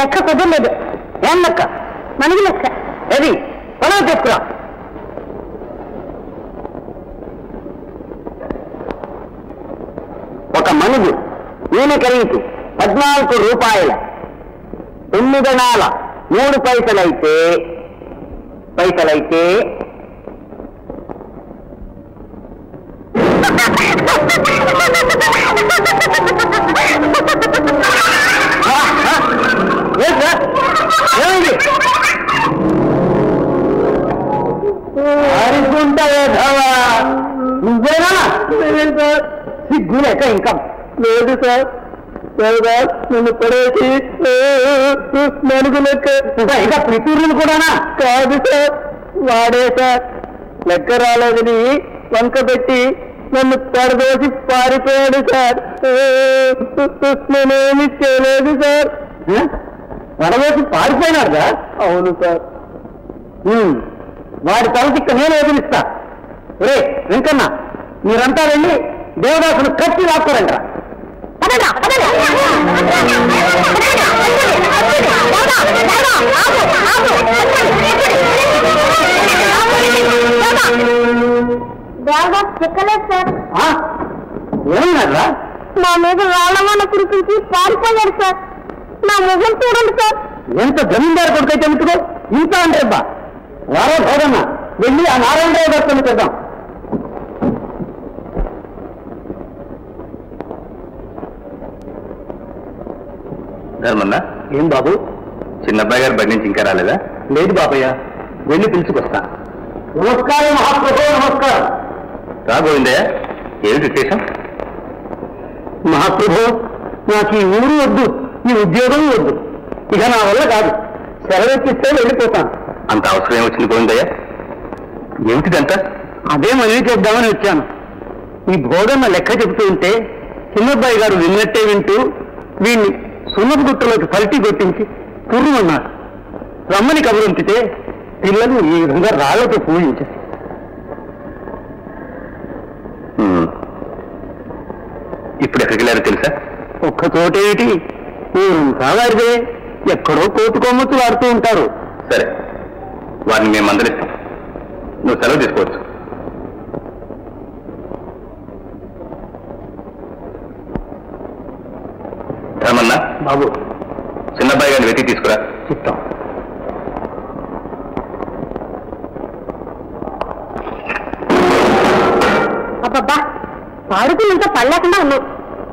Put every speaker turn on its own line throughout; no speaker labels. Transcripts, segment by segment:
లెక్క కుదరలేదు. ఏం లెక్క? మనకి లెక్క. ఏది పొలం తీసుకురా. ఒక మనుగు ఈయన ఖరీదు 14 రూపాయల 9 అణాల 3 పైసలైతే నువ్వేనా? సిగ్గు లేక ఇంకా లేదు సార్. నన్ను పడేసి మనుగు లెక్క ఇంకా పితూరులు కూడానా? కాదు సార్, వాడే సార్. లెక్క రాలేదని వంక పెట్టి నన్ను పడదోసి పారిపోయాడు సార్. నేనేమి చేయలేదు సార్. పడదోసి పారిపోయినాడు సార్? అవును సార్. వాడి తలసిక్క నేను వదిలిస్తా. రే వెంకన్న, మీరంతా వెళ్ళి దేవదాసును కట్టి రాసుకోరండి.
దేవదాస్ చెక్కలేదు సార్.
ఏమన్నారా?
మా మీద రాళ్ళమన్న కురిపించి పారిపోయాడు సార్. నా ముఖం చూడండి సార్.
ఎంత జమీందారు కొడుకైతే ముట్టుకో ఇంత అంటే అబ్బా. వారే భోగన్న వెళ్ళి ఆ నారాయణరావు గారితో చేద్దాం.
ధర్మన్నా,
ఏం బాబు?
చిన్నబ్బాయి గారు బడి నుంచి ఇంకా రాలేదా?
లేదు బాబయ్య, వెళ్ళి పిలుచుకొస్తా. నమస్కారం మహాప్రభు. నమస్కారం.
రాబోయిందయ్యా, ఏమిటి విశేషం?
మహాప్రభు, నాకు ఈ ఊరు వద్దు, ఈ ఉద్యోగం వద్దు. ఇక నా వల్ల కాదు. సెలవెక్కిస్తే వెళ్ళిపోతాను.
అంత అవసరం ఏమొచ్చింది పోయిందయ్యా? ఏమిటిదంతా?
అదే మనవి చేద్దామని వచ్చాను. ఈ భోగన్న లెక్క చెబుతూ ఉంటే చిన్నబ్బాయి గారు విన్నట్టే వింటూ వీణ్ణి సున్నపు గుట్టలోకి పల్టీ కొట్టించి పుర్రుమన్నారు. రమ్మని కబురంపితే పిల్లలు ఈ విధంగా రాళ్లతో పూజించారు.
ఇప్పుడు ఎక్కడికి వెళ్ళారో తెలుసా?
ఒక్క చోటేమిటి, కావారిదే ఎక్కడో కోటు కొమ్మతులు ఆడుతూ ఉంటారు.
సరే, వారిని మేము మందలిస్తాం. నువ్వు సెలవు తీసుకోవచ్చు. ధర్మన్నా
బాబు,
చిన్నబ్బాయి గారిని వెతికి తీసుకురా.
చిత్తం.
అబ్బబ్బా, పాడుకుని ఇంకా పడలేకుండా ఉన్నావు.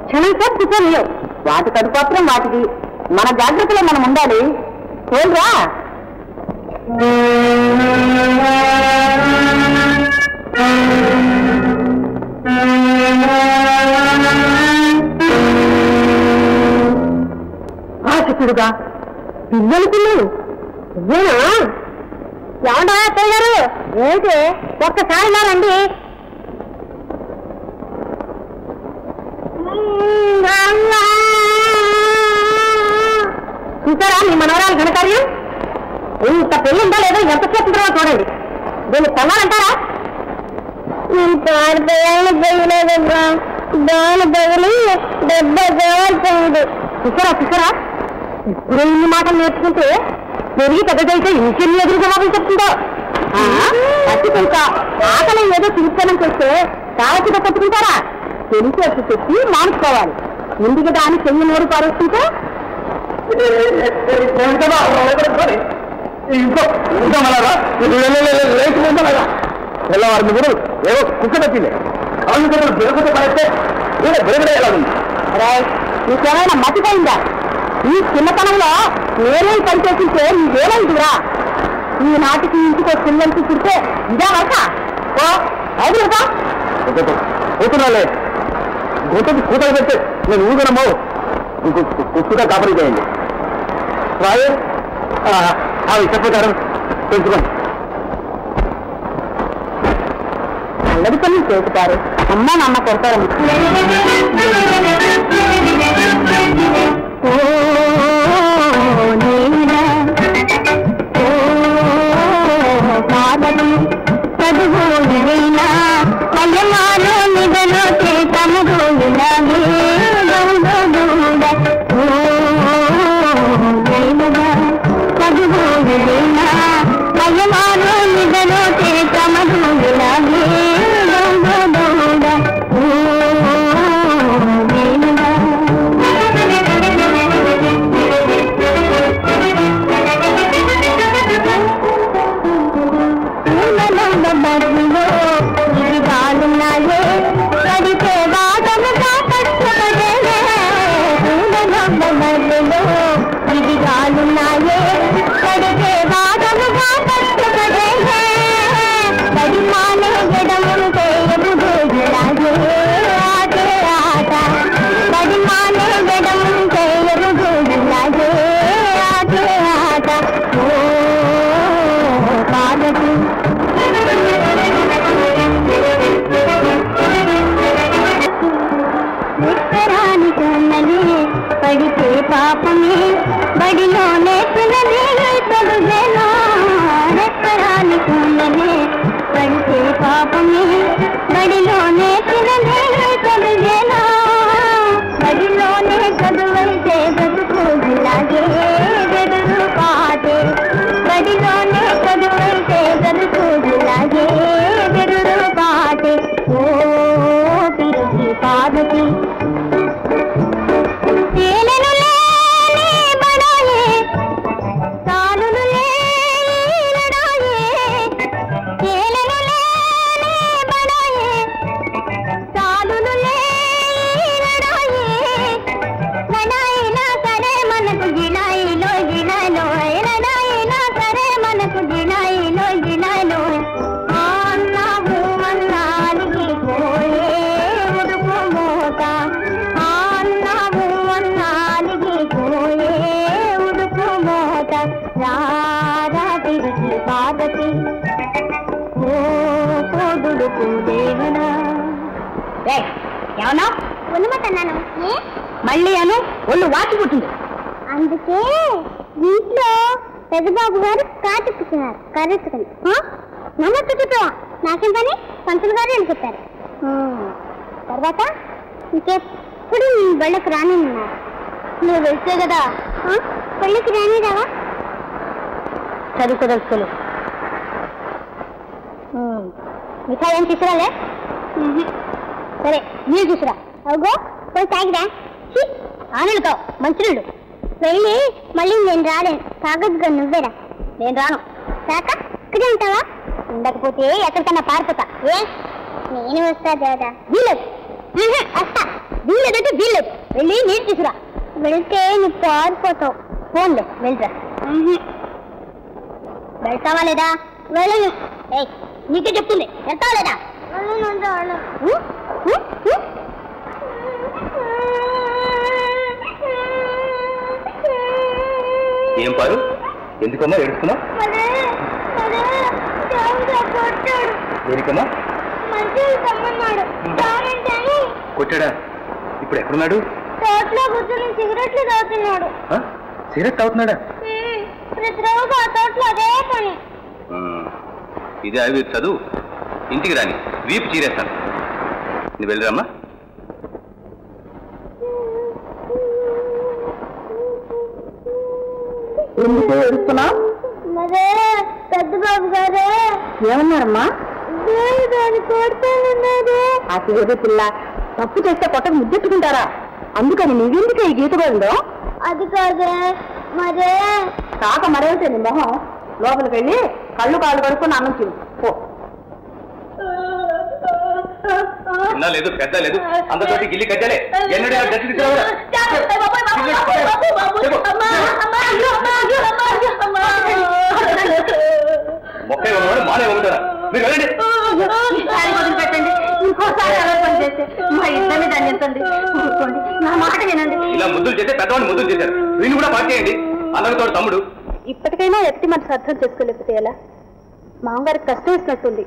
క్షణం సేపు కూర్చోలేవు. వాటి కడుపాత్రం వాటికి. మన జాగ్రత్తలో మనం ఉండాలి. తోలురా. ఆశకుడుగా పిల్లలు ఇవేనా? ఏమంటా అత్తయ్య గారు? ఏంటి ఒక్కసారి రండి. చూసారా మీ మనవరాలు ఘనకార్యం? ఇంత పెళ్ళిందా లేదో ఎంత చేస్తుందో చూడండి. దీన్ని కొన్నారంటారా? దాని బదులు దెబ్బ కావాల్సింది. చూసారా ఇప్పుడు ఇన్ని మాటలు నేర్చుకుంటే పెరిగి పెద్దదైతే ఇంకెన్ని ఎదురు జవాబులు చెప్తుందో. పట్టుకుంటా ఆకలి ఏదో తీర్చడం చేస్తే కావచ్చుగా పట్టుకుంటారా? తెలిసి వచ్చి చెప్పి మానుకోవాలి. ముందుగా దాన్ని చెయ్యి నోరు పారేస్తుంటే
వారిని కూడా ఏదో కుక్క తప్పింది. కాళ్ళు కూడా బెరుగుతో పడితే బెరుగుడే ఎలా ఉంది?
నీకేమైనా మతిపోయిందా? ఈ చిన్నతనంలో నేనే పని చేసింటే నీకేమైందిరా? ఈ నాటికి ఇంటికి పిల్లలకి చూస్తే ఇదే వరక అవుతుందా?
పోతున్నాలే, గొంతుకి కూతలు పెడితే నేను ఊగనమ్మో. కుక్కుగా కాపరీ చేయండి. వాయు ఆ విషప్రకారం పెంచుకోండి.
అల్లరి పనులు చేస్తారు. అమ్మ నాన్న కొడతారు. చదువు బడిలోనే పిల్లలే చదువేనా రెప్పరాని కూలనే పడితే పాపమే బడిలోనే పిల్లలే చదువేనా బడిలోనే చదువైతే బతుకులాగే వెదురు పాటే బడిలోనే చదువైతే బతుకులాగే వెదురు పాటే ఓ తిరుగి పాదతి ఏమన్నా ఉన్నమతన్నాను మళ్ళీ అను ఒళ్ళు వాచి పుట్టింది అందుకే ఇంట్లో పెద్దబాబు గారు కాటుకుతున్నారు కరెక్టుకుని నమ్మకు చెప్పావా నాకేం పని పంతులు గారు అని చెప్పారు తర్వాత ఇంకెప్పుడు బళ్ళకు రాని నువ్వు వెళ్తే కదా పెళ్ళికి రాని రావా చదువుకోదలుచుకోలేదు మిఠాయి ఏం తీసుకురాలే సరే నీళ్ళు తీసుకురా అవుగో పోయి తాగిరా ఆనందుకో మంచినీళ్ళు వెళ్ళి మళ్ళీ నేను రాలేను తాగద్దుగా నువ్వేరా నేను రాను కాక ఇక్కడే ఉంటావా ఉండకపోతే ఎక్కడికన్నా పారిపోతా ఏ నేను వస్తా దేవదా వీలేదు వస్తా వీలేదంటే వీలేదు వెళ్ళి నీళ్ళు తీసుకురా వెళ్తే నువ్వు పారిపోతావు ఫోన్లే వెళ్ళరా వెళ్తావా లేదా వెళ్ళను నీకే చెప్తుంది వెళ్తావా లేదా
ఏం పారు ఎందుకమ్మా ఏడుస్తున్నావు దేనికమ్మా కొట్టాడా ఇప్పుడు ఎక్కడున్నాడు
తోటలో కూర్చొని సిగరెట్లు తాగుతున్నాడు
సిగరెట్ తాగుతున్నాడా
ప్రతిరోజు ఆ తోటలో అదే పని
ఇదే అవి చదువు ఇంటికి రాని వీపు చీరేస్తాను నువ్వు వెళ్ళిరమ్మా
ఎందుకు ఏడుస్తున్నావు పెద్ద బాబు గారే ఏమన్నారమ్మా ఆ సిగరెట్ పిల్ల తప్పు చేస్తే కొట్టకు ముద్దెట్టుకుంటారా అందుకని నువ్వెందుకు ఈ గీత పోయిందో అది కాదే మరే కాక మరేమిటండి మొహం లోపలికి వెళ్ళి కళ్ళు కాళ్ళు కడుక్కొని అన్నం తిను పో
చిన్న లేదు పెద్ద లేదు అందరితోటి గిల్లి కజ్జలే ఎన్నడే గట్టి మొక్క ఉన్నవాడు మానే ఉంటారా మీరు వెళ్ళండి
పెట్టండి ఇంకోసారి ఎలా పని చేస్తే మా ఇద్దరిని దండించండి నా మాట వినండి
ఇలా ముద్దులు చేస్తే పెద్దవాడిని ముద్దులు చేశారు వీళ్ళు కూడా పాటు చేయండి అందరితో తమ్ముడు
ఇప్పటికైనా ఎత్తి మనసు అర్థం చేసుకోలేకపోతే ఎలా మామగారికి కష్టం ఇచ్చినట్టుంది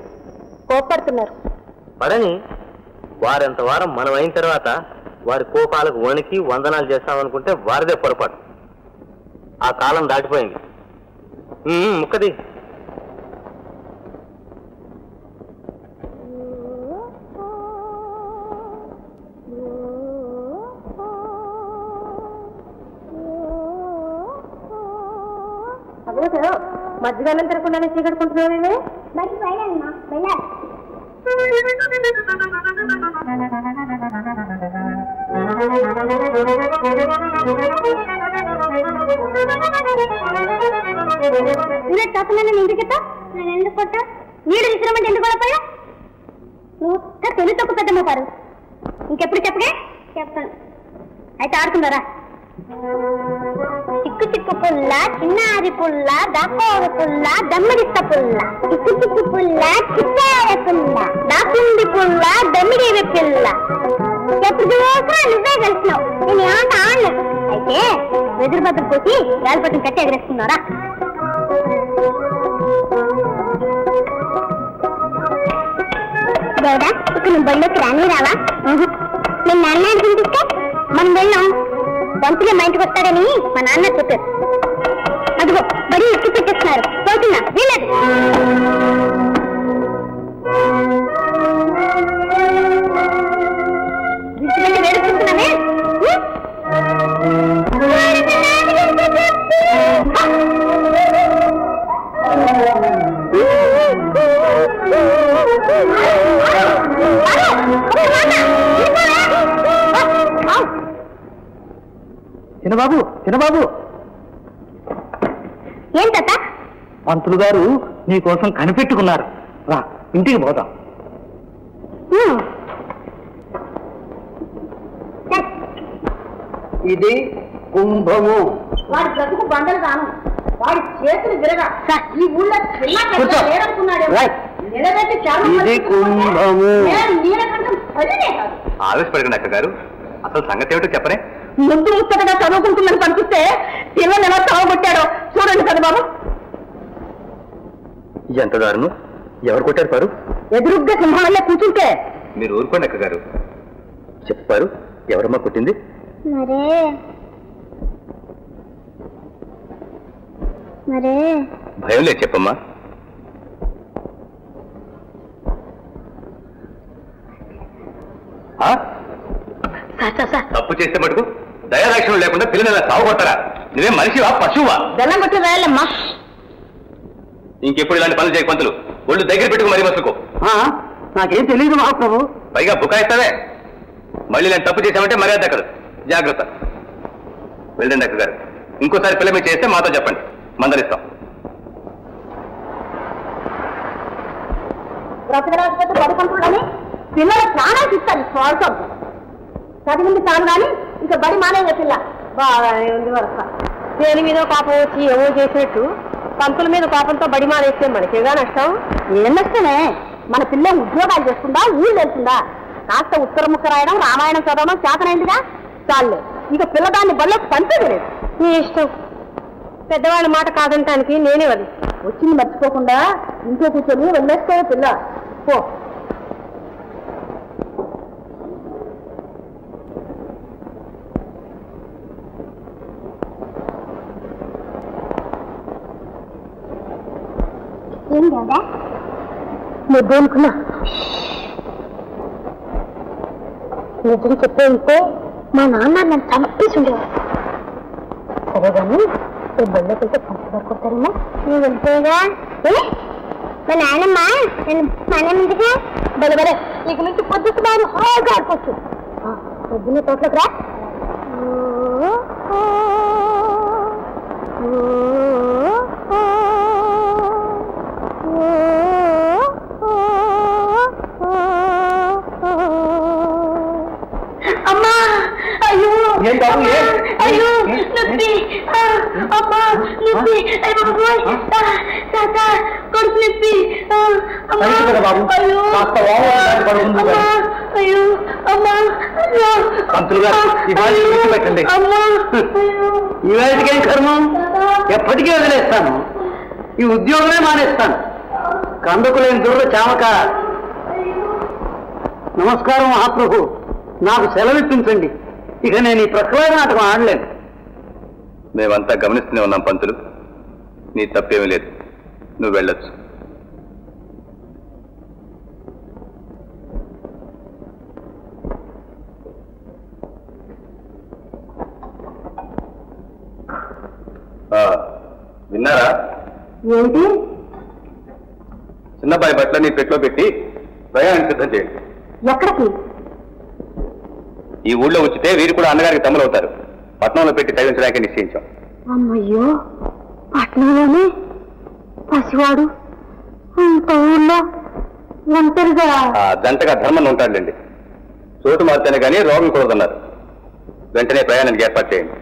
కోపడుతున్నారు
పడని వారెంత వారం మనం అయిన తర్వాత వారి కోపాలకు వణికి వందనాలు చేస్తామనుకుంటే వారిదే పొరపాటు ఆ కాలం దాటిపోయింది ముక్కది
మధ్యకాలం తిరగకుండానే చీకడుకుంటున్నానే బయటికి వెళ్ళాలమ్మా వెళ్ళాలి కాకుండా ఎందుకు నేను ఎందుకు కొట్టా నీళ్ళు తీసుకురమ్మంటే ఎందుకు కొడపోయా నువ్వు తెలుగు తక్కువ పెద్దమ్మ పారు ఇంకెప్పుడు చెప్పగే చెప్తాను అయితే ఆడుకుందారా చిక్కు చిక్కు పుల్ల చిన్నారి పుల్ల దాకోరు పుల్ల దమ్మిడిస్త పుల్ల చిక్కు చిక్కు పుల్ల చిన్నార పుల్ల దాకుండి పుల్ల దమ్మిడి పిల్ల ఎప్పుడు చూసినా నువ్వే కలిసినావు నేను ఏమంటా ఆడలే అయితే వెదురు బద్దలు పోసి గాలిపట్టం కట్టి ఎగరేస్తున్నారా దేవుడా ఇక్కడ నువ్వు బళ్ళోకి రాని రావా నేను నాన్న అడిగితే మనం వెళ్ళాం పంతులే మా ఇంటికి వస్తాడని మా నాన్న చెప్పారు అదిగో బడి ఎక్కి పెట్టేస్తున్నారు. పోతున్నా వీలేదు. విడిచిపెట్టి వేడుకుంటున్నానే.
చిన్నబాబు చిన్నబాబు,
ఏం తాత?
పంతులు గారు నీకోసం కనిపెట్టుకున్నారు. రా ఇంటికి పోదాం. ఇది కుంభము.
వాడి బ్రతుకు బండలు కాను, వాడి చేతులు విరగా ఈ ఊళ్ళో నిలబెట్టి
ఇది కుంభము.
ఆవేశపడకండి అక్క గారు, అసలు సంగతి ఏమిటో చెప్పరే.
ముందు ముచ్చటగా చదువుకుంటుందని కనిపిస్తే పిల్లలు ఎలా చావగొట్టాడో చూడండి కదా బాబు.
ఎంత దారుణం! ఎవరు కొట్టారు పారు?
ఎదురుగ్గా సింహాలే కూర్చుంటే.
మీరు ఊరుకోండి అక్క గారు. చెప్పారు ఎవరమ్మా కొట్టింది? భయం లేదు, చెప్పమ్మా. తప్పు చేస్తే మటుకు దయాదాక్షిణం లేకుండా పిల్లలు ఎలా సాగుకొట్టారా? నువ్వేం మనిషివా పశువా?
బెల్లం కొట్టి రాయాలమ్మా.
ఇంకెప్పుడు ఇలాంటి పనులు చేయ పంతులు. ఒళ్ళు దగ్గర పెట్టుకు మరీ మసుకో.
నాకేం తెలియదు మహాప్రభు.
పైగా బుకాయిస్తావే. మళ్ళీ నేను తప్పు చేశామంటే మర్యాద దక్కదు. జాగ్రత్త. వెళ్ళండి అక్క గారు. ఇంకోసారి పిల్ల మీరు చేస్తే మాతో చెప్పండి, మందలిస్తాం.
బ్రతకరాకపోతే బడిపంతులని పిల్లలు ప్రాణాలు ఇస్తారు. స్వార్థం చదివింది చాలు కానీ ఇంకా బడి మానేయ పిల్ల బాగానే ఉంది వరస. దేని మీద పాపం వచ్చి ఏమో చేసినట్టు పంతుల మీద పాపంతో బడి మానేస్తే మనకేగా నష్టం. ఏం నష్టమే? మన పిల్ల ఉద్యోగాలు చేస్తుందా, ఊళ్ళు వెళ్తుందా? కాస్త ఉత్తర ముక్క రాయడం, రామాయణం చదవడం చేతనైందిగా చాలే. ఇక పిల్లదాన్ని బళ్ళకు పంపేది లేదు. నీ ఇష్టం. పెద్దవాళ్ళ మాట కాదంటానికి నేనే అది. వచ్చింది మర్చిపోకుండా ఇంట్లో కూర్చొని వెళ్ళేస్తావు పిల్ల. పో. ఏం కదా ముద్దు అనుకున్నా. నిజం చెప్పే ఉంటే మా నాన్న నన్ను చంపేసి ఉండేవారు. సరే కానీ బళ్ళకి వెళ్తే పంచదారు కొడతారేమో. నువ్వు వెళ్తేగా మా నాన్నమ్మ నేను మనమింటిగా బలబలే ఇక నుంచి పొద్దుకు బాగా హాయిగా ఆడుకోవచ్చు. పొద్దున్నే తోటలోకి రా. అమ్మా అయ్యో అయ్యో నొప్పి అమ్మా నొప్పి తాత కొడుకు నొప్పి అయ్యో అమ్మా
పంతులు గారు పెట్టండి. ఇవాళకేం కర్మం, ఎప్పటికీ వదిలేస్తాను. ఈ ఉద్యోగమే మానేస్తాను. కందకు లేని దూర చామక. నమస్కారం మహాప్రభు, నాకు సెలవిప్పించండి. ఇక నేను ఈ ప్రక్రియ నాటకం ఆడలేను.
మేమంతా గమనిస్తూనే ఉన్నాం పంతులు, నీ తప్పేమీ లేదు, నువ్వు వెళ్ళొచ్చు. విన్నారా?
ఏంటి?
చిన్నబాయి బట్టలన్నీ పెట్లో పెట్టి ప్రయాణం సిద్ధం చేయండి.
ఎక్కడికి?
ఈ ఊళ్ళో వచ్చితే వీరు కూడా అన్నగారికి తమ్ములవుతారు. పట్నంలో పెట్టి తగ్గించడానికి నిశ్చయించాం.
అమ్మయ్యో, పట్నంలోనే పసివాడు అంత ఊళ్ళో ఒంటరిగా.
జంటగా ధర్మం ఉంటాడులేండి. చోటు మారితేనే కానీ రోగం కూడదన్నారు. వెంటనే ప్రయాణానికి ఏర్పాటు చేయండి.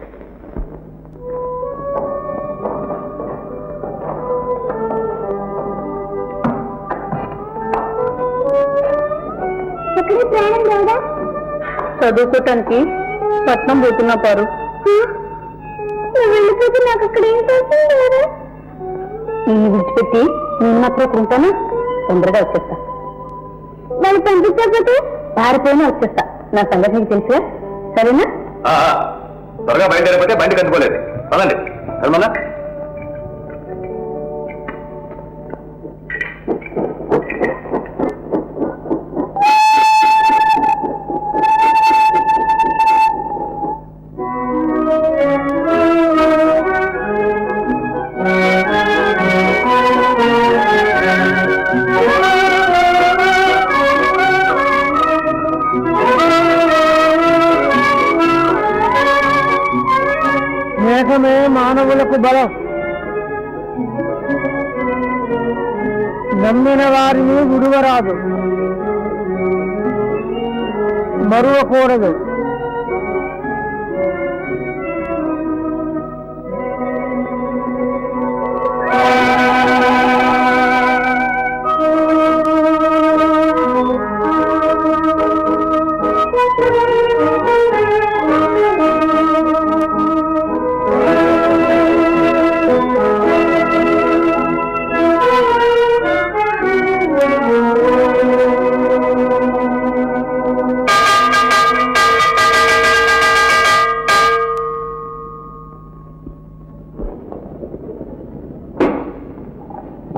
చదువుకోటానికి పట్నం పోతున్నా పారు. వెళ్ళిపోతే నాకు అక్కడ ఏం చేస్తుంది? నిన్ను విడిచిపెట్టి నేను మాత్రం ఉంటాను. తొందరగా వచ్చేస్తా. నన్ను పంపించకపోతే పారిపోయినా వచ్చేస్తా. నా సంగతి నీకు తెలుసుగా, సరేనా?
త్వరగా బయలుదేరిపోతే బండి కట్టుకోలేదు. పదండి.
బలం నమ్మిన వారిని విడువరాదు, మరువకూడదు.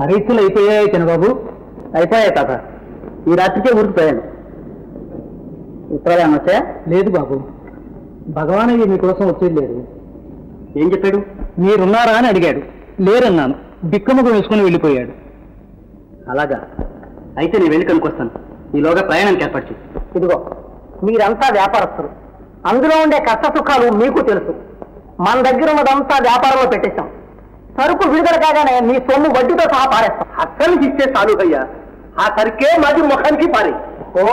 పరీక్షలు అయిపోయాయి చిన్నబాబు. అయిపోయాయి తాత. ఈ రాత్రికే ఊరికిపోయాను. ఉత్తరాలు ఏమన్నా వచ్చాయా? లేదు బాబు, భగవానయ్య మీకోసం వచ్చేది లేదు. ఏం చెప్పాడు? మీరున్నారా అని అడిగాడు. లేరన్నాను. బిక్కముఖం వేసుకుని వెళ్ళిపోయాడు. అలాగా? అయితే నేను వెళ్ళి కనుకొస్తాను. ఈలోగా ప్రయాణానికి ఏర్పాటు చేయి. ఇదిగో, మీరంతా వ్యాపారస్తులు, అందులో ఉండే కష్ట సుఖాలు మీకు తెలుసు. మన దగ్గర ఉన్నదంతా వ్యాపారంలో పెట్టేశాం. సరుకు విడుదల కాగానే మీ సొమ్ము వడ్డీతో సహా పారేస్తాం. అస్సలు ఇస్తే చాలు అయ్యా, ఆ సరికే మాది ముఖానికి పారే. ఓ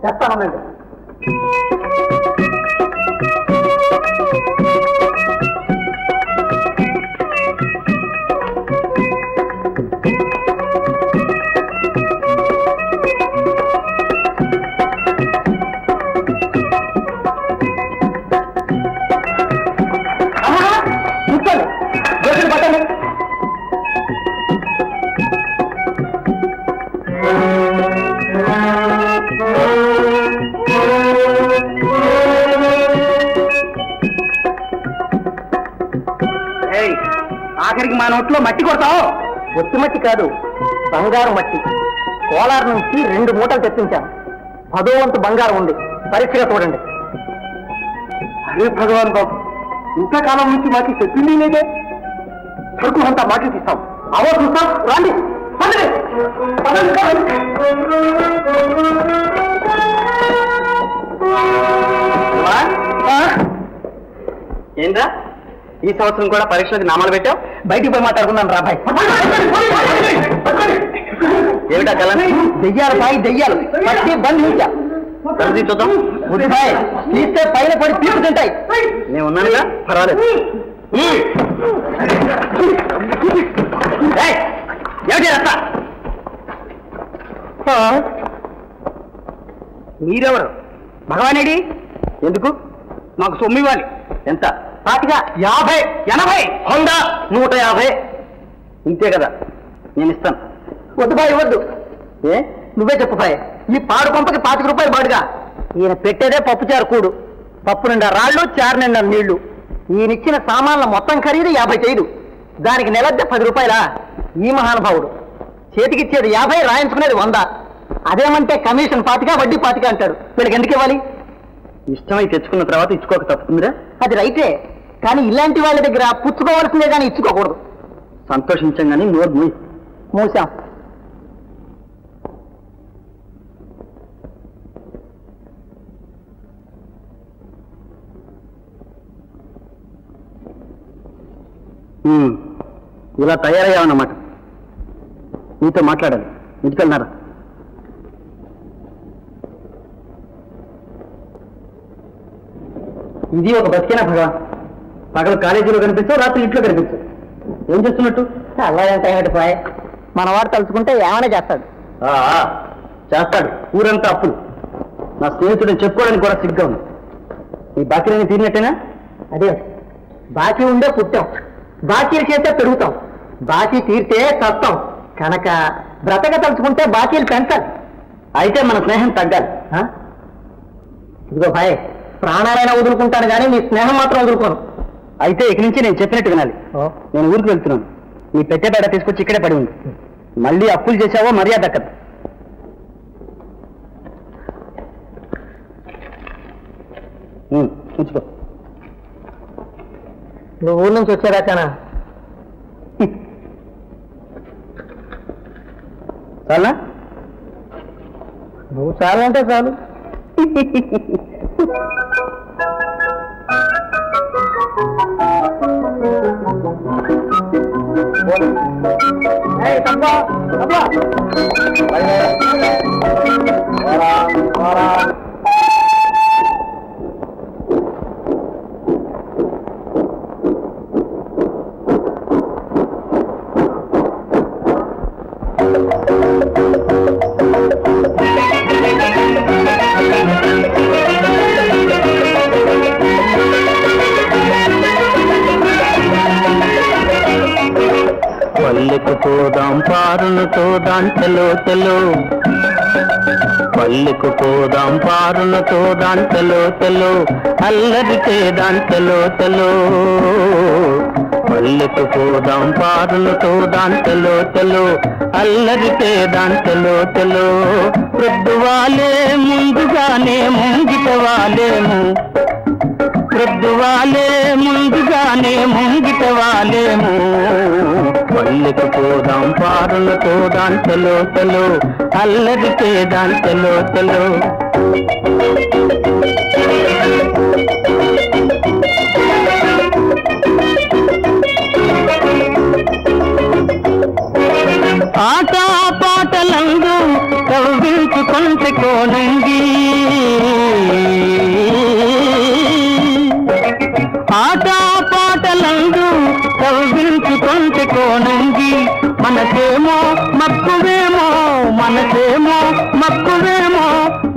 చెప్తానండి. ఆఖరికి మా నోట్లో మట్టి కొడతావు. ఒత్తి మట్టి కాదు, బంగారు మట్టి. కోలార్ నుంచి 2 మూటలు తెప్పించాను. 10వ వంతు బంగారం ఉంది. పరీక్షగా చూడండి. అరే భగవాన్ బాబు, ఇంతకాలం నుంచి మాకు చెప్పింది లేదే. సరుకు అంతా మాటలు తీస్తాం. అవో చూస్తాం. రాండి. ఏంద్రా, ఈ సంవత్సరం కూడా పరీక్షలకు నామాలు పెట్టావు? బయటికి పోయి మాట్లాడుకున్నాను రా భాయ్. ఏమిటా కల? దెయ్యాలు భాయ్, దెయ్యాలు. పట్టి బంధించా. చూద్దాం. భాయ్ తీస్తే పైన పడి పీపు తింటాయి. నేను ఉన్నానుగా, పర్వాలేదు. ఏమిటి రస్తా? మీరెవరు? భగవానేడి? ఎందుకు? మాకు సొమ్ము ఇవ్వాలి. ఎంత? 50, 80, 80, 100, 150. ఇంతే కదా, నేను ఇస్తాను. వద్దు బాయ్, వద్దు. ఏ నువ్వే చెప్పు బాయ్. ఈ పాడు పంపకి 25 రూపాయలు బాడుగా. ఈయన పెట్టేదే పప్పుచారు కూడు. పప్పు నిండా రాళ్ళు, చారు నిండా నీళ్లు. ఈయనిచ్చిన సామాన్ల మొత్తం ఖరీదు 50 చేయదు. దానికి నెలద్దే 10 రూపాయలా? ఈ మహానుభావుడు చేతికిచ్చేది 50, రాయించుకునేది 100. అదేమంటే కమిషన్ 25, వడ్డీ 25 అంటాడు. వీళ్ళకి ఎందుకు ఇవ్వాలి? ఇష్టమై తెచ్చుకున్న తర్వాత ఇచ్చుకోక తప్పుతుందిరా. అది రైతే, కానీ ఇలాంటి వాళ్ళ దగ్గర పుచ్చుకోవాల్సిందే కానీ ఇచ్చుకోకూడదు. సంతోషించాం కానీ నోరు మూసాం. ఇలా తయారయ్యావన్నమాట. నీతో మాట్లాడాలి. ఇంటికెళ్ళినారా? ఇది ఒక బతికేనా భగవాన్? పగలు కాలేజీలో కనిపించవు, రాత్రి ఇంట్లో కనిపించవు. ఏం చేస్తున్నట్టు? అలా పోయే మనవాడు తలుచుకుంటే ఏమైనా చేస్తాడు. చేస్తాడు. ఊరంతా అప్పులు. నా స్నేహితుడిని చెప్పుకోవడానికి కూడా సిగ్గా ఉంది. ఈ బాకీలని తీరినట్టేనా? అదే, బాకీ ఉండే పుట్టాం, బాకీలు చేస్తే పెరుగుతాం, బాకీ తీరితే చస్తాం. కనుక బ్రతక తలుచుకుంటే బాకీలు పెంచాలి. అయితే మన స్నేహం తగ్గాలి. ఇదిగో భాయ్, ప్రాణాలైనా వదులుకుంటాను కానీ నీ స్నేహం మాత్రం వదులుకోను. అయితే ఇక నుంచి నేను చెప్పినట్టు వినాలి. నేను ఊరికి వెళ్తున్నాను. నీ పెట్టేబేడ తీసుకొచ్చి ఇక్కడే పడి ఉంది. మళ్ళీ అప్పులు చేసావో మర్యాద దక్కదు. ఉంచుకో. నువ్వు ఊరి నుంచి వచ్చేదాకానా? చాలా? నువ్వు చాలా అంటే చాలు.
పల్లెకు పోదాం పారును తోదాం చలో చలో పల్లెకు పోదాం పారును తోదాం చలో చలో అల్లరి చేదాం చలో చలో పల్లెకు పోదాం పారును తోదాం చలో చలో అల్లరి చేదాం చలో చలో ప్రొద్దువాలే ముందుగానే ముంగిట వాలేము ప్రొద్దువాలే ముందుగానే ముంగిట వాలేము పల్లెకు పోదాం పారును తోదాం చలో చలో అల్లరి చేదాం చలో చలో ఆట పాటలందు కవ్వించుకొంటే కోనంగి ఆట పాటలందు కవ్వించుకొంటే కోనంగి మనసేమో మక్కువేమో మనసేమో మక్కువేమో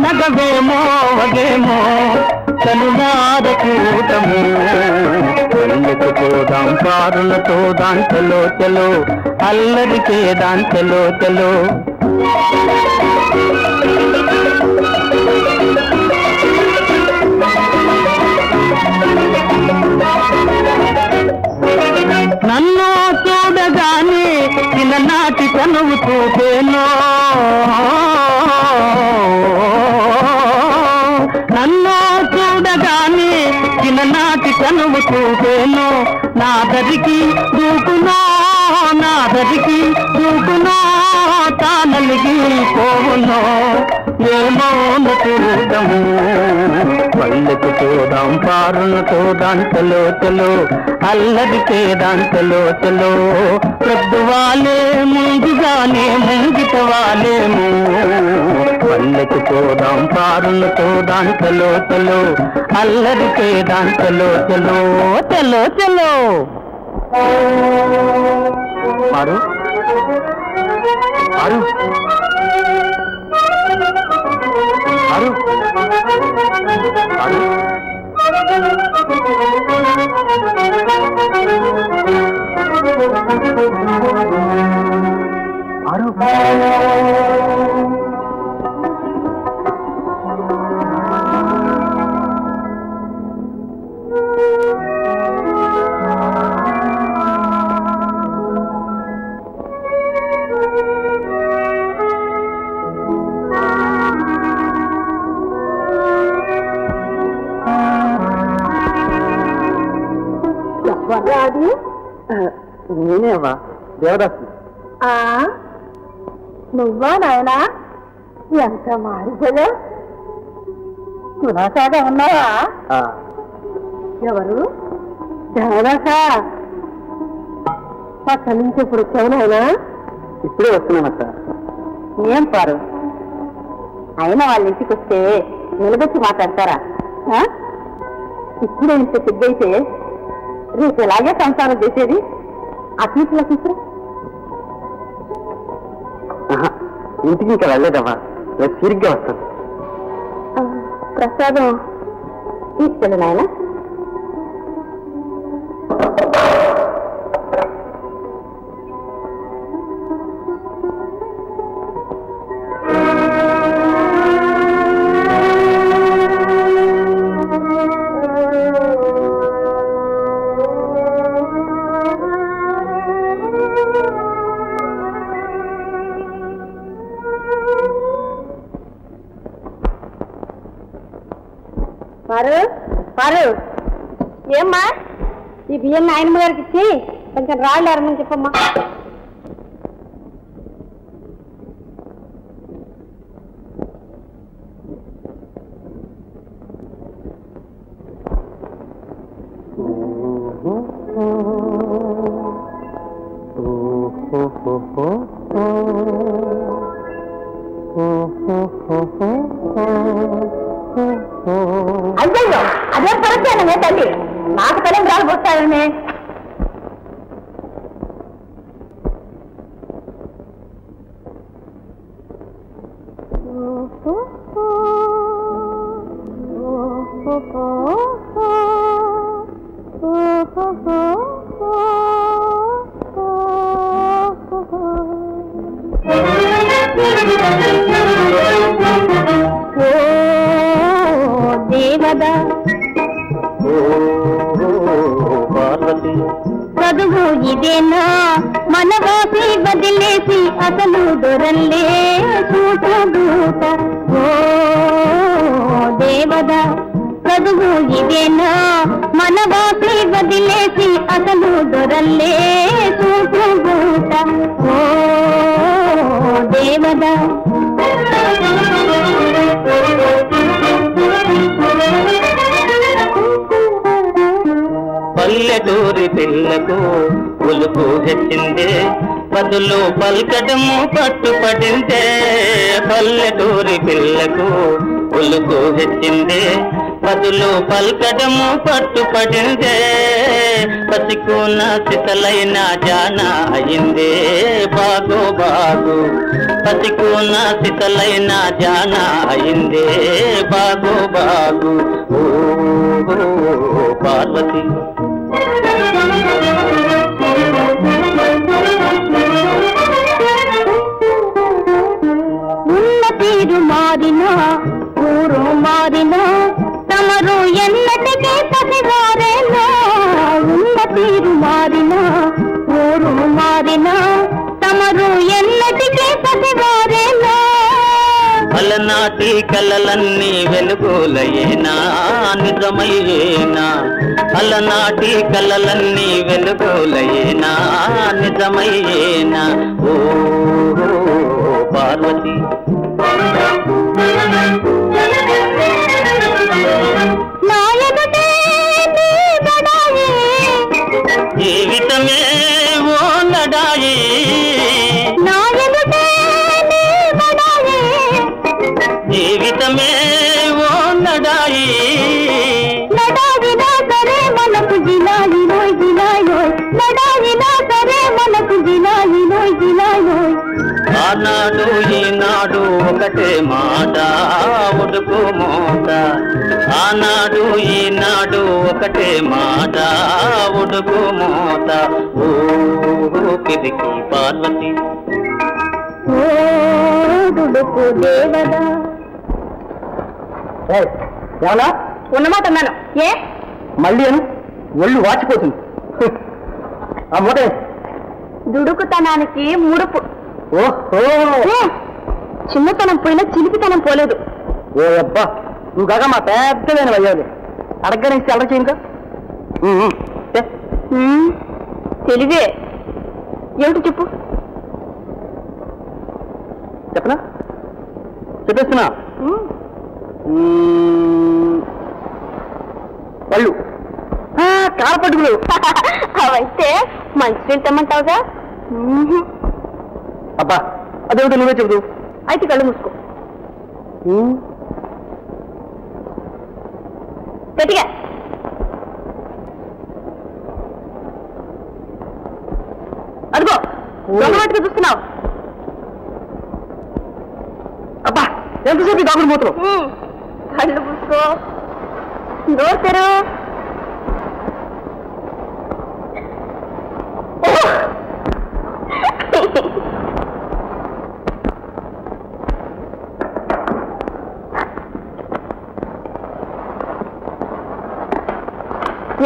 నగవేమో వగేమో కనులార కూటము పల్లెకు పోదాం పారున తోదాం చలో చలో అల్లరి చేదాం చలో చలో నన్ను చూడగానే చిన్ననాటి కనువు చూపేనో నన్ను చూడగానే చిన్ననాటి కనువు చూపేనో నా దరికి దూకునో నా దరికి దూకునో తానలిగి పోవునో ఏమో చూడము పల్లెకు పోదాం పారును తోదాం చలో చలో అల్లరి చేదాం చలో చలో ప్రొద్దువాలే ముందుగానే ముంగిట వాలేము పల్లెకు పోదాం పారును తోదాం చలో చలో అల్లరి చేదాం చలో చలో చలో చలో మారు మారు మారు మారు
రాదు
నేనేవా దేవదాసు
నువ్వా నాయనా ఎంత మారిపోయా కులాసాగా ఉన్నావా ఎవరు దేవదాస అక్కడి నుంచి ఇప్పుడు వచ్చావు నాయనా
ఇప్పుడే వస్తున్నానక్క
ఏం పారు అయినా వాళ్ళ ఇంటికి వస్తే నిలబెట్టి మాట్లాడతారా ఇప్పుడే ఇంత పెద్దయితే రేపు ఎలాగే సంసారం చేసేది అట్లా తీసుకురా
ఇంటికి ఇంకా వెళ్ళలేదమ్మా రేపు తిరిగ్గా వస్తాను
ప్రసాదం తీసుకెళ్ళు నాయన పారు పారు ఏమ్మా ఈ బియ్యం నాయనమ్మ గారికి ఇచ్చి కొంచెం రాళ్ళు అరమని చెప్పమ్మా అయ్యో అదేం పరిచయం తల్లి నాకు తలం రాలిపోతాయనే దేవదా
పార్వతి
చదువు ఇదేనా మనవాసి వదిలేసి అసలు దొరల్లే చూటూట ఓ దేవదా చదువు ఇదేనా మనవాసి వదిలేసి అసలు దొరల్లే చూటూట ఓ దేవదా
పల్లెటూరి పిల్లకు ఉలుపు హెచ్చిందే బదులు పల్కటము పట్టుపడిందే పల్లెటూరి పిల్లకు ఉలుపు హెచ్చిందే బదులు పల్కటము పట్టుపడిందే పసికున్న సితలైన జాన అయిందే బాగు బాగు పసికున్న సితలైన జాన అయిందే బాగు బాగు ఓ పార్వతి
ఉన్న తీరు మారినా ఊరు మారినా తమరు ఎన్నటికీ పసివారేనా ఉన్న తీరు మారినా ఊరు మారినా తమరు ఎన్నటికీ పసివారేనా
అలనాటి కలలన్నీ వెలుగులయేనా నిజమయ్యేనా అలనాటి కలలన్నీ వెలుగులయేనా నిజమయ్యేనా ఓ పార్వతి జీవితమే ఓ లడాయి జీవితమే ఓ లడాయి
లడాయినా సరే మనకు జిలాయి నోయ్ జిలాయోయ్ లడాయినా సరే మనకు జిలాయి నోయ్ జిలాయోయ్
ఆనాడు ఈనాడు ఒకటే మాట ఉడుకు మోత ఆనాడు ఈనాడు ఒకటే మాట ఉడుకు మోత ఓ కిరికి పార్వతి
ఓ దుడుకు దేవదా
ఏమన్నా
ఉన్నమాట అన్నాను ఏ
మళ్ళీ అను ఒళ్ళు వాచిపోతుంది ఆ మూట
దుడుకుతనానికి ముడుపు
ఓహో
చిన్నతనం పోయినా చిలిపితనం పోలేదు
ఓ అబ్బా నువ్వు కాక మా పెద్దదైన అయ్యాలి అడగడానికి అడగ ఇంకా
తెలివే ఏమిటి చెప్పు
చెప్పనా చెప్పేస్తున్నా పళ్ళు కారపట్టుకులు
అవైతే మంచి తెమ్మంటావుగా
అబ్బా అదేమిటో నువ్వే చెబుతూ
అయితే కళ్ళు మూసుకో గట్టిగా అదిగో దొంగమాటగా చూస్తున్నావు
అబ్బా ఎంతసేపు దాగుడు మూతలు
కళ్ళు మూసుకో నోరు తెరు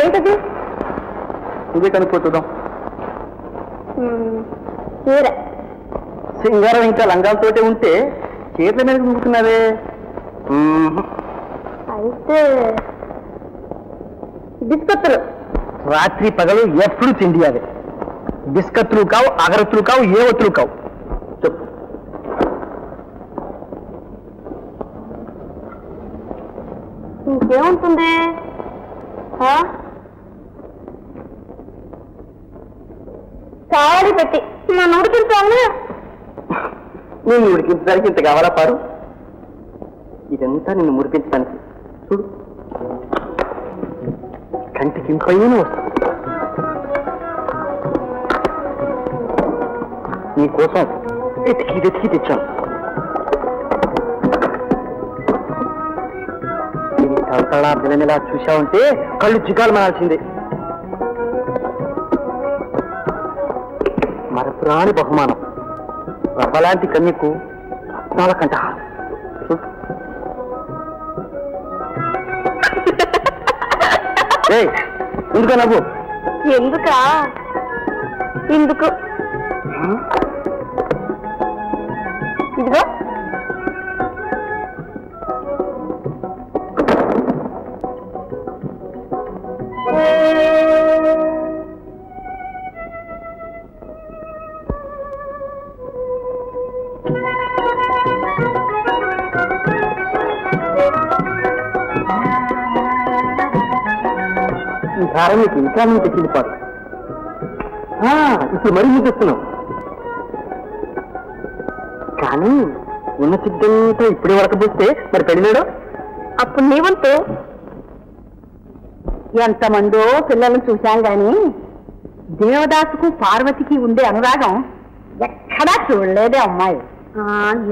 ఏంటది
నువ్వే కనుక్కోతుందాం
చీర
సింగారం ఇంకా లంగాలతోటే ఉంటే చేతుల మీద ముందుకున్నావే
అయితే బిస్కత్తులు
రాత్రి పగలు ఎప్పుడు తిండియాలి బిస్కత్తులు కావు అగరత్తులు కావు ఏ ఒత్తులు కావు చెప్పు
ఇంకేముంటుంది తాళి పెట్టి నన్ను ఉడికించాను.
నేను ఉడికించడానికి ఇంత కావాలా పారు? ఇదంతా నిన్ను మురిపించడానికి చూడు, కంటికి పైన వస్తుంది. నీకోసం వెతికి తెచ్చాను. దీన్ని తలతళా బిలమిలా చూశావంటే కళ్ళు జిగాలు మానాల్సిందే. మరపురాని బహుమానం, రవ్వలాంటి కన్యకు రత్నాల కంట. ఎందుక నవ్వు?
ఎందుకా? ఎందుకు? ఇదిగో
ఈ ధార మీకు ఇంకా నేను తెచ్చిపోదు. ఇప్పుడు మరీ ముగిస్తున్నాం. కానీ ఉన్న సిద్ధంతో ఇప్పుడే వరకపోతే మరి పెళ్ళాడు.
అప్పుడు నీ వంతు. ఎంతమందో పిల్లలను చూశాం గాని దేవదాసుకు పార్వతికి ఉండే అనురాగం ఎక్కడా చూడలేదే అమ్మాయి.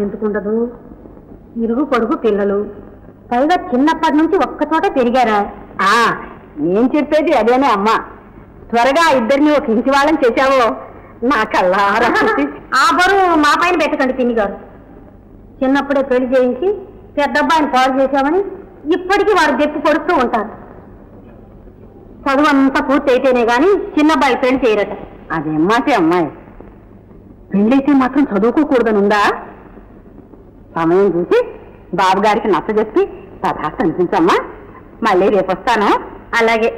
ఎందుకుండదు? ఇరుగు పొరుగు పిల్లలు, పైగా చిన్నప్పటి నుంచి ఒక్కచోట పెరిగారా. నేను చెప్పేది అదేనే అమ్మా. త్వరగా ఇద్దరిని ఒక ఇంటి వాళ్ళని చేశావో నా కల్లారా. ఆ బరువు మా పైన పెట్టకండి పిన్ని గారు. చిన్నప్పుడే పెళ్లి చేయించి పెద్దబ్బాయిని పాడు చేశామని ఇప్పటికీ వారు దెప్పి కొడుతూ ఉంటారు. చదువు అంతా పూర్తి అయితేనే గాని చిన్నబ్బాయి పెళ్లి చేయరట. అదేమ్మాటే అమ్మాయి, పెళ్ళైతే మాత్రం చదువుకోకూడదనుందా? సమయం చూసి బాబుగారికి నచ్చ చెప్పి సదా కనిపించమ్మా. మళ్ళీ రేపు వస్తాను. అలాగే.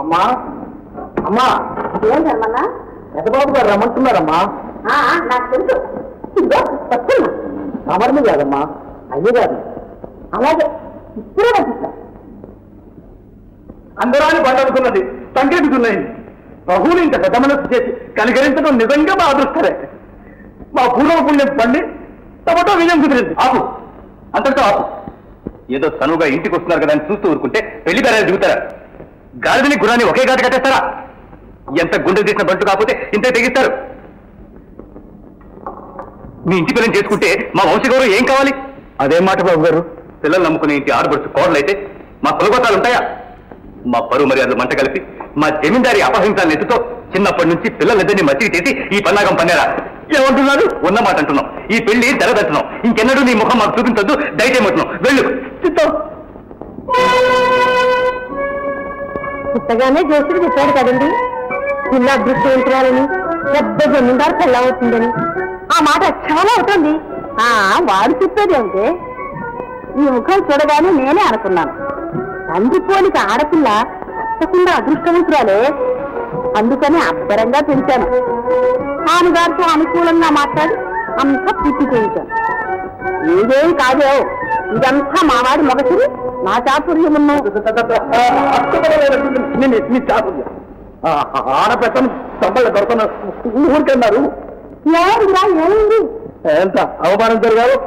అమ్మా అమ్మా,
ఏం రమ్మన్నా?
పెద్దబాబు గారు రమ్మంటున్నారమ్మా.
నాకు తెలుసు.
అమర్ని కాదమ్మా, అయ్యే కాదు.
అలాగే ఇప్పుడే పంపిస్తా.
అందరాని పండుకున్నది సంకేతుకున్నాయి. బహువులు ఇంత పెద్ద మనసు చేసి కనికరించడం నిజంగా మా అదృష్టరే. మా పూర్వ పుణ్యం పండి తమతో విజయం కుదిరింది.
ఆపు, అంతటితో ఆపు. ఏదో సనువుగా ఇంటికి వస్తున్నారు కదా అని చూస్తూ ఊరుకుంటే పెళ్లి పేరాలు దిగుతారా? గాడిదని గురాన్ని ఒకే గాడి కట్టేస్తారా? ఎంత గుండె తీసిన బంటు కాకపోతే ఇంతే తెగిస్తారు. మీ ఇంటి పిల్లని చేసుకుంటే మా వంశగౌరవం ఏం కావాలి?
అదేం మాట బాబు గారు?
పిల్లలు నమ్ముకునే ఇంటి ఆడబడుచు కోడలైతే మా కులగోతాలు ఉంటాయా? మా పరువు మర్యాదలు మంట కలిపి మా జమీందారి అపహరించాలని ఎత్తుతో చిన్నప్పటి నుంచి పిల్లలిద్దరిని మచ్చికి చేసి ఈ పన్నాగం పన్నారా? ఏమంటున్నారు? ఉన్నమాట అంటున్నాం. ఈ పెళ్లి జరగదంటున్నాం. ఇంకెన్నడూ నీ ముఖం మాకు చూపించొద్దు, దయచేయమంటున్నాం. వెళ్ళు.
పుట్టగానే జోసుడు చెప్పాడు కదండి, పిల్ల అదృష్టవంతురాలని, పెద్ద జమీందారు పెళ్ళవుతుందని. ఆ మాట చాలా అవుతుంది. వాడు చెప్పేది అంటే ఈ ముఖం చూడగానే నేనే అనుకున్నాను, తండ్రి పోలిక ఆడపిల్ల తప్పకుండా అదృష్టవంతురాలే. అందుకని అబ్బరంగా పెంచాను. ఆమెగారితో అనుకూలంగా మాట్లాడి అంతా పూర్తి చేయించాను. ఏదేం కాదే, ఇదంతా మావాడి మొగసిరి, నా చాతుర్యమున్నా.
ఆడపెట్టను తప్పలు దొరకన ఊరికన్నారు.
ఏమైంది?
ఎంత అవమానం జరిగారు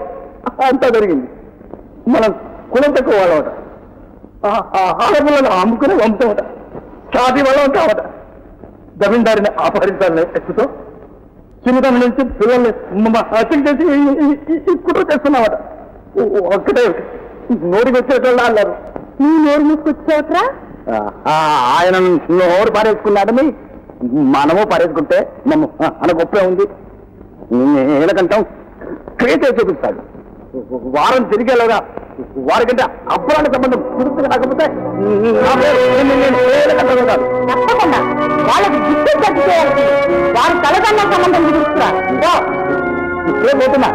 అంతా జరిగింది. మనం కులం తక్కువ వాళ్ళమట, ఆడపిల్లను అమ్ముకునే వంశమట, ఛాతీ వాళ్ళం కావట. జమీందారిని అపహరించాలని ఎత్తుతో చిన్నతనం నుంచి పిల్లల్ని హత్య చేసి కుట్ర చేస్తున్నామట. ఒక్కటే నోటికి వచ్చేటోళ్ళు అన్నారు.
నీ నోరు మూసుకొచ్చావుట్రా?
ఆయన నోరు పారేసుకున్నాడని మనము పారేసుకుంటే మనం మన గొప్పే ఉంది. ఏలకంటాం క్రియేట్ చూపిస్తాడు. వారం తిరిగేలాగా వారికంటే అబ్బరాని సంబంధం కుదుర్చుకు రాకపోతే
తప్పకుండా వాళ్ళకి గిఫ్ట్ ఖర్చు చేయాల్సి, వారి తలకన్నా సంబంధం కుదుర్చురా.
ఇప్పుడే పోతున్నా.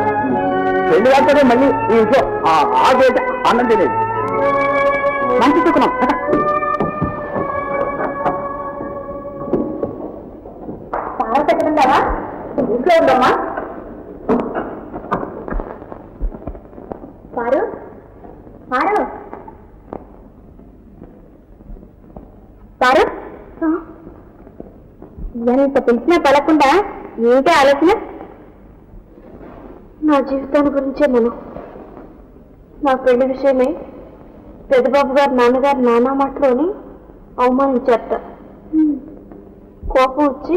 పెళ్లి కాకపోతే మళ్ళీ ఈ ఇంట్లో ఆగేది అన్నం తినేది.
మంచి సుఖం. పాలు పెట్టకుండావా? ఇంట్లో ఉందమ్మా. పారు పారు పారు ఎంత పిలిచినా పలకుండా ఏంటి ఆలోచన? నా జీవితాన్ని గురించే మనం నా పెళ్లి విషయమై పెద్దబాబు గారు నాన్నగారు నానా మాటలోని అవమానించారట. కోపం వచ్చి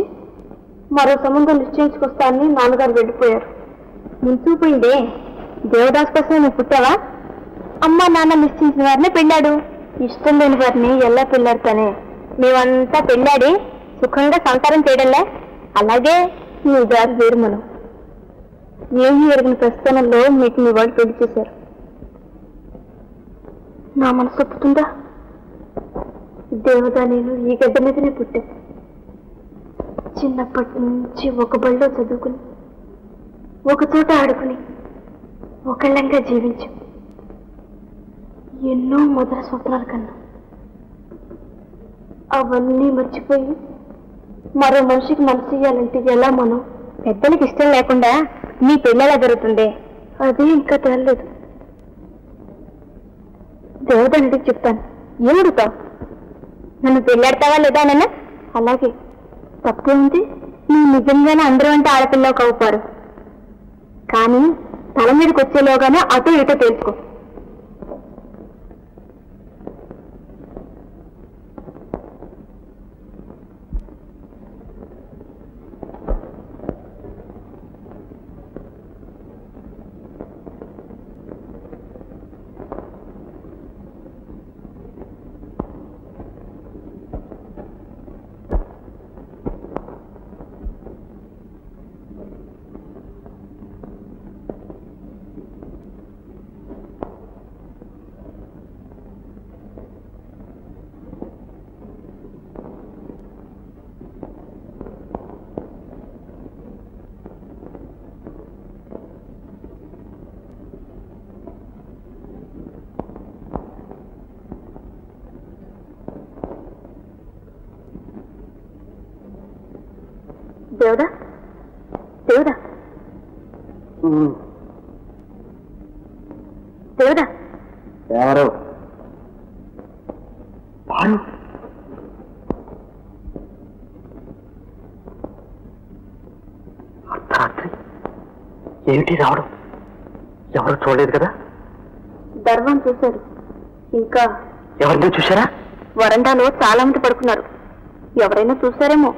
మరో సంబంధం నిశ్చయించుకొస్తానని నాన్నగారు వెళ్ళిపోయారు. ముంచుకుపోయిందే. దేవదాస్ కోసం నువ్వు పుట్టావా? అమ్మ నాన్న నిశ్చయించిన వారినే పెళ్ళాడు. ఇష్టం లేని వారిని ఎలా పెళ్ళాడతానే? మేమంతా పెళ్ళాడి సుఖంగా సంసారం చేయడంలే. అలాగే నీ దారి వేరు. మనం ఏమీ ఎరిగిన ప్రస్థానంలో మీకు మీ వాళ్ళు పెళ్లి చేశారు. నా మనసు ఒప్పుతుందా? దేవదా నేను ఈ గడ్డ మీదనే పుట్టా. చిన్నప్పటి నుంచి ఒక బడిలో చదువుకుని ఒక చోట ఆడుకుని ఒకళ్ళంగా జీవించు. ఎన్నో మొదల స్వప్నాల కన్నా అవన్నీ మర్చిపోయి మరో మనిషికి మనసు ఇయ్యాలంటే ఎలా? మనం పెద్దలకి ఇష్టం లేకుండా నీ పెళ్ళెలా జరుగుతుంది? అదే ఇంకా తేలలేదు. దేవదానికి చెప్తాను. ఏమడుగుతావు? నన్ను పెళ్ళాడతావా లేదా నాన్న? అలాగే. తప్పేంటి? నువ్వు నిజంగానే అందరూ అంటే ఆడపిల్లవు కవుపారు. కానీ తల మీదకి వచ్చేలోగానే అటు ఇటో తెలుసుకో. దేవుడా దేవుడా దేవుడా
ఎవరు? పారు. అర్ధరాత్రి ఏమిటి రావడం? ఎవరు చూడలేదు కదా?
దర్వాన్ చూశారు. ఇంకా
ఎవరిని చూశారా?
వరండాలో చాలా మంది పడుకున్నారు. ఎవరైనా చూశారేమో.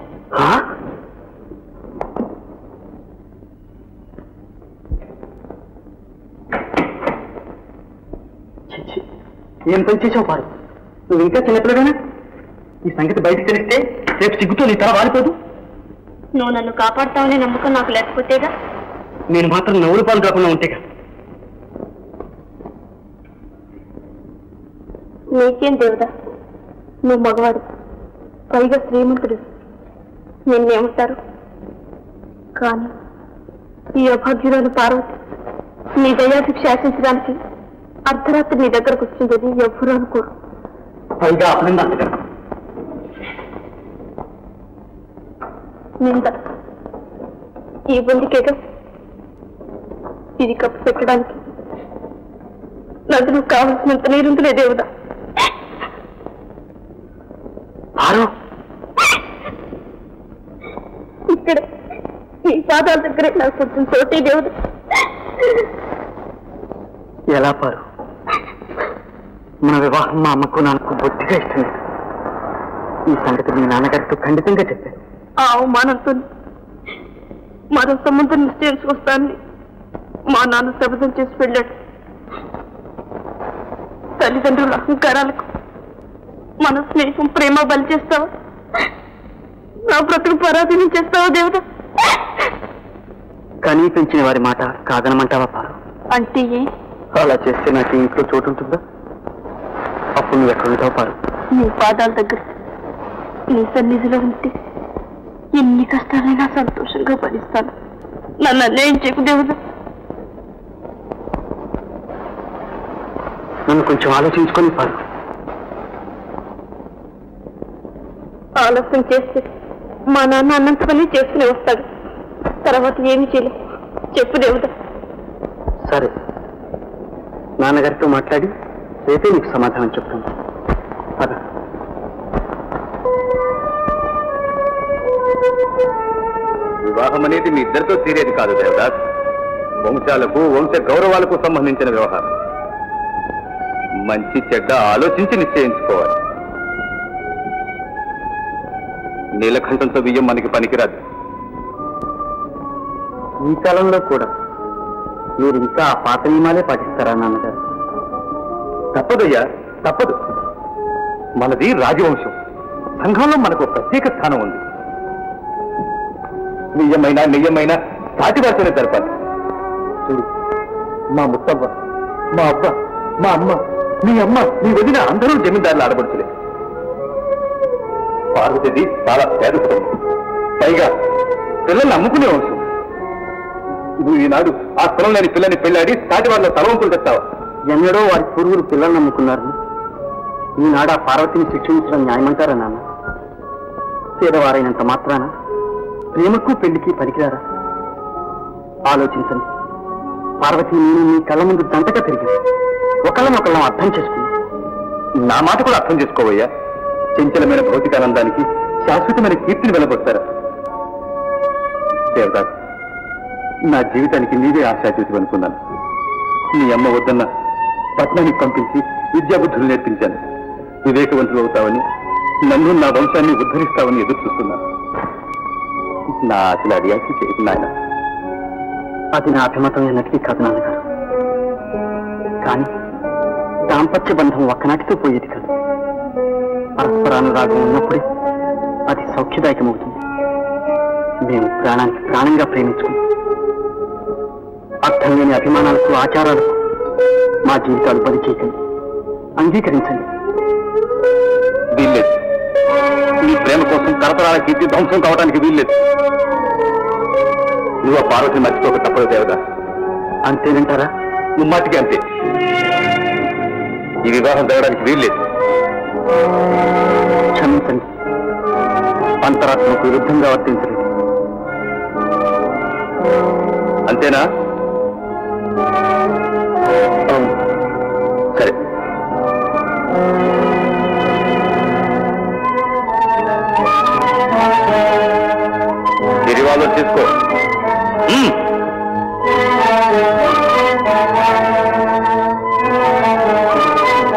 ఏం పని చేసావు పారు? నువ్వు ఇంకా చిన్నపిల్లగానా? ఈ సంగతి బయటకు తెలిస్తే రేపు సిగ్గుతో నీ తల వాలిపోదు.
నువ్వు నన్ను కాపాడుతావనే నమ్మకం నాకు లేకపోతేగా.
నేను మాత్రం నవ్వులు పాలు కాకుండా ఉంటేగా.
నీకేం దేవుడా, నువ్వు మగవాడు, పైగా శ్రీమంతుడు. నిన్నేమంటారు? కానీ ఈ అభాగ్యురాలు పార్వతి నీ దయాశిక్ష ఆశించడానికి అర్ధరాత్రి నీ దగ్గరకు వచ్చిందని ఎవ్వరూ అనుకోరు.
పైగా అభినందన
నింద ఈ బొందికేగా ఇది కప్పు పెట్టడానికి నదులు కావలసినంత నీరుందులే దేవుడా. ఇక్కడ ఈ పాదాల దగ్గరే నాకు కొంచెం చోటీ దేవుడు.
ఎలా పారు? మన వివాహం మా అమ్మకు నాకు బొత్తిగా ఇష్టం లేదు. ఈ సంగతి మీ నాన్నగారితో ఖండితంగా చెప్పాను.
ఆ అవమానంతో మరో సంబంధం నిశ్చయించుకొస్తానని మా నాన్న శపథం చేసి వెళ్ళాడు. తల్లిదండ్రుల అహంకారాలకు మన స్నేహం ప్రేమ బలి చేస్తావా? నా బ్రతుకు పరాధీనం చేస్తావా దేవుడా?
కనీ పెంచిన వారి మాట కాదనమంటావా పారు?
అంటే
అలా చేస్తే నాకు ఇంట్లో చోటు ఉంటుందా? అప్పుడు నువ్వు ఎక్కడ ఉంటావు పారు?
నీ పాదాల దగ్గర నీ సన్నిధిలో ఉంటే ఎన్ని కష్టాలైనా సంతోషంగా భరిస్తాను. నన్ను అన్యాయం చేయకు దేవుడు.
నన్ను కొంచెం ఆలోచించుకొని పారు.
ఆలస్యం చేస్తే మా నాన్న అన్నంత పని చేసుకుని వస్తాడు. తర్వాత ఏమి చేయలేదు. చెప్పు దేవుడా.
సరే, నాన్నగారితో మాట్లాడి రేపే నీకు సమాధానం చెప్తాను. అదా
వివాహం అనేది మీ ఇద్దరితో తీరేది కాదు దేవదాస్. వంశాలకు వంశ గౌరవాలకు సంబంధించిన వ్యవహారం. మంచి చెడ్డ ఆలోచించి నిశ్చయించుకోవాలి. నీలకంఠంతో బియ్యం మనకి పనికిరాదు.
ఈ కాలంలో కూడా మీరు ఇంకా ఆ పాత నియమాలే పాటిస్తారా నాన్నగారు?
తప్పదయ్యా, తప్పదు. మనది రాజవంశం. సంఘంలో మనకు ప్రత్యేక స్థానం ఉంది. నియ్యమైనా నెయ్యమైనా సాటివాసనే జరపాలి. చూడు, మా ముత్తవ్వ, మా అబ్బ, మా అమ్మ, మీ అమ్మ, మీ వదిన అందరూ జమీందారులు ఆడబడుచులే. పార్వతిది చాలా పేద కుటుంబం. పైగా పిల్లల్ని అమ్ముకునే వంశం. నువ్వు ఈనాడు ఆ కులం లేని పిల్లని పెళ్ళాడి సాటి వాళ్ళ తలవంపులు తెస్తావా?
ఎన్నడో వారి పూర్వులు పిల్లల్ని నమ్ముకున్నారు. ఈనాడు ఆ పార్వతిని శిక్షించడం న్యాయమంటారా నాన్న? పేదవారైనంత మాత్రాన ప్రేమకు పెళ్లికి పనికిరారా? ఆలోచించండి. పార్వతి నేను మీ కళ్ళ ముందు దంతగా తిరిగి ఒకళ్ళనొకళ్ళం అర్థం చేసుకుని
నా మాట కూడా అర్థం చేసుకోవయ్యా. చంచలమైన భౌతికానందానికి శాశ్వతమైన కీర్తిని వెలబొస్తారా? దేవదాస్, నా జీవితానికి నీవే ఆశాజ్యోతి అనుకున్నాను. నీ అమ్మ వద్దన్న పట్నానికి పంపించి విద్యాబుద్ధులు నేర్పించాను. వివేకవంతులు అవుతావని, నన్ను నా వంశాన్ని ఉద్ధరిస్తావని ఎదురు చూస్తున్నాను. నా ఆశలు అడియాసి చేయదు నాయన.
అది నా అభిమతం ఎన్నటికీ కాదు నాన్నగారు. కానీ దాంపత్య బంధం ఒక్కనాటితో పోయేది కాదు. పరస్పరానురాగం ఉన్నప్పుడే అది సౌఖ్యదాయకమవుతుంది. మేము ప్రాణానికి ప్రాణంగా ప్రేమించుకున్నాం. అర్థం లేని అభిమానాలకు, ఆచారాలకు మా జీవితాలు బలి చేయకండి. అంగీకరించండి.
వీల్లేదు. నీ ప్రేమ కోసం తరతరాల కీర్తి ధ్వంసం కావడానికి వీల్లేదు. నువ్వు ఆ పార్వతిని మర్చిపోక తప్పదు దేవదా.
అంతేనంటారా?
ముమ్మాటికి అంతే. ఈ వివాహం జరగడానికి వీల్లేదు.
క్షమించండి. అంతరాత్మకు విరుద్ధంగా వర్తించలేదు.
అంతేనా?
అవును.
సరే. గిరివాళ్ళు తీసుకో.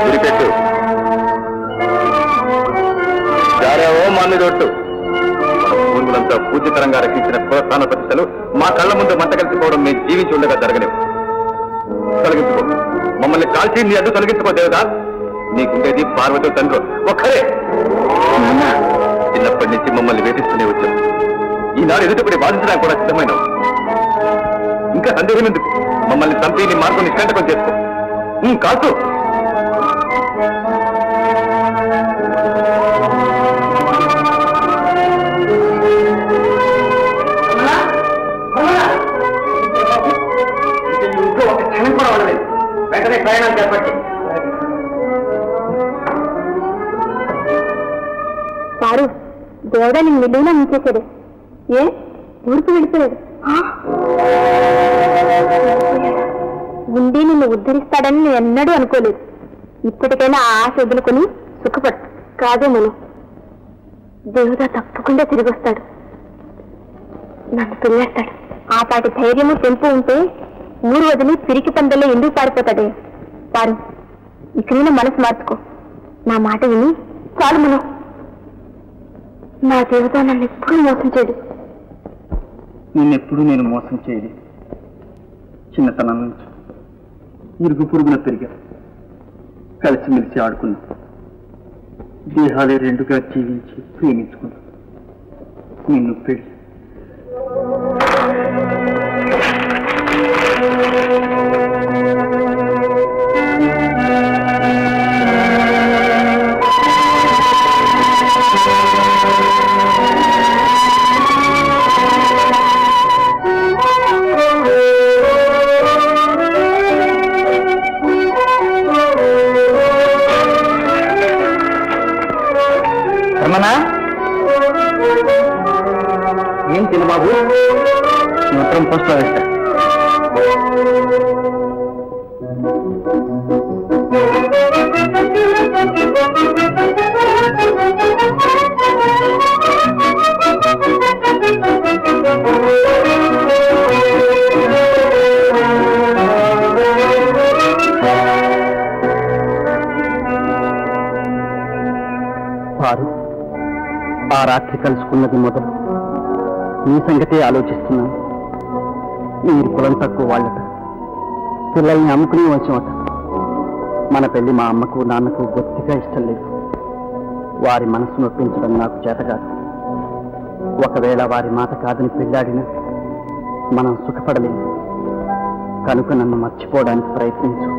గురిపెట్టు. జారేవో మాన్ని దొట్టు. మన పూర్వులంతా పూజ్యతరంగా రక్షించిన ప్రోత్సాహన ప్రతిష్టలు మా కళ్ళ ముందు మంట కలిసిపోవడం మేము జీవించి ఉండగా జరగలేవు. తొలగించుకో. మమ్మల్ని కాల్చి నీ అడ్డు తొలగించుకో దేవదా. నీకుండేది పార్వతి తండ్రి ఒక్కరే. చిన్నప్పటి నుంచి మమ్మల్ని వేధిస్తూనే వచ్చాం. ఈనాడు ఎదుటిపడి బాధించడానికి కూడా సిద్ధమైనావు. ఇంకా సందేహం ఎందుకు? మమ్మల్ని చంపి నీ మార్గం నిష్కంటకం చేసుకో. కాల్చు.
ఒక క్షణం కూడా ఉండలేదు. వెంటనే ప్రయాణం చేపట్టి.
సారు, దేవుడా నేను నిలువునా ముంచేశాడు. ఏ ఊరికి వెళ్ళిపోయాడు. ఉండి నిన్ను ఉద్ధరిస్తాడని నేను ఎన్నడూ అనుకోలేదు. ఇప్పటికైనా ఆ ఆశ వదులుకొని సుఖపడు. కాదే మనం దేవుడా తప్పకుండా తిరిగి వస్తాడు. నన్ను పెళ్ళేస్తాడు. ఆ పాటి ధైర్యము తెంపు ఉంటే ఊరు వదిలి పిరికి పందల్లో ఎందుకు పారిపోతాడే? పారు, ఇక్కడైనా మనసు మార్చుకో. నా మాట విని చాలు. మనం నా దేవుడా నన్ను ఎప్పుడూ మోసం చేయడు.
నిన్నెప్పుడు నేను మోసం చేయలేదు. చిన్నతనం నుంచి ఇరుగు పురుగున పెరిగా. కలిసిమెలిసి ఆడుకున్నా. దేహాలే రెండుగా జీవించి ప్రేమించుకున్నా. నిన్ను పెళ్లి ఏం చిన్నబాబు ఉత్తరం పోస్ట్లో వేస్తా. రాత్రి కలుసుకున్నది మొదలు మీ సంగతే ఆలోచిస్తున్నాను. మీరు కులం తక్కువ వాళ్ళట, పిల్లల్ని అమ్ముకునే వచ్చామట. మన పెళ్లి మా అమ్మకు నాన్నకు గట్టిగా ఇష్టం లేదు. వారి మనసు నొప్పించడం నాకు చేత కాదు. ఒకవేళ వారి మాట కాదని పెళ్ళాడినా మనం సుఖపడలేము. కనుక నన్ను మర్చిపోవడానికి ప్రయత్నించు.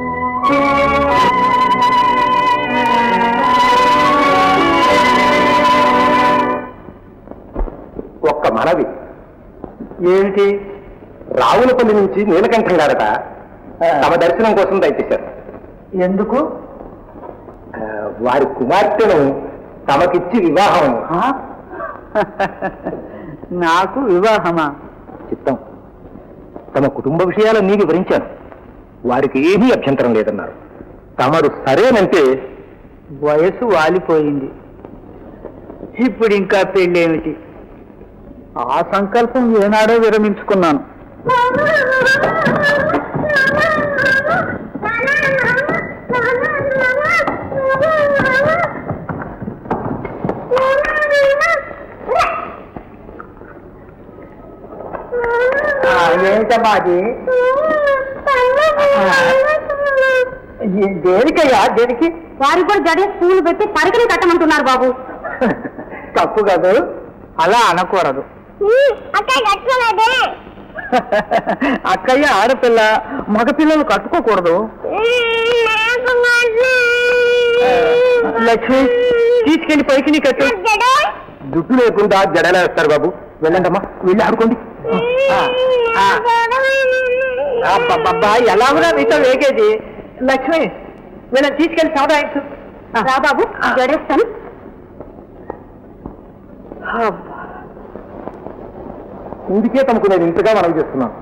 ఒక్క మనవి.
ఏమిటి?
రావులపల్లి నుంచి నీలకంఠం గారట తమ దర్శనం కోసం దయచేశారు.
ఎందుకు?
వారి కుమార్తెను తమకిచ్చి వివాహం.
నాకు వివాహమా?
చిత్తం. తమ కుటుంబ విషయాలన్నీ వివరించాను. వారికి ఏమీ అభ్యంతరం లేదన్నారు. తమరు సరేనంటే
వయసు వాలిపోయింది. ఇప్పుడు ఇంకా పెళ్ళేమిటి? ఆ సంకల్పం ఏనాడో విరమించుకున్నాను. ఏంటమ్మా అది? దేనికయ్యా? దేనికి?
వారికి కూడా జడే పూలు పెట్టి పరికలు కట్టమంటున్నారు బాబు.
తప్పు కాదు, అలా అనకూడదు. అక్కయ్య ఆడపిల్ల, మగపిల్లలు కట్టుకోకూడదు. లక్ష్మి, తీసుకెళ్లి పైకి నీ కట్టు.
దుడ్డు లేకుండా జడలా వేస్తారు బాబు. వెళ్ళండమ్మా, వెళ్ళి ఆడుకోండి.
బాబా, ఎలా కూడా మీతో వేగేది. లక్ష్మి, వీళ్ళని తీసుకెళ్లి సముదాయించు.
రా బాబు, జడేస్తాను.
ఇందుకే తమకు నేను ఇంతగా మనవి చేస్తున్నాను.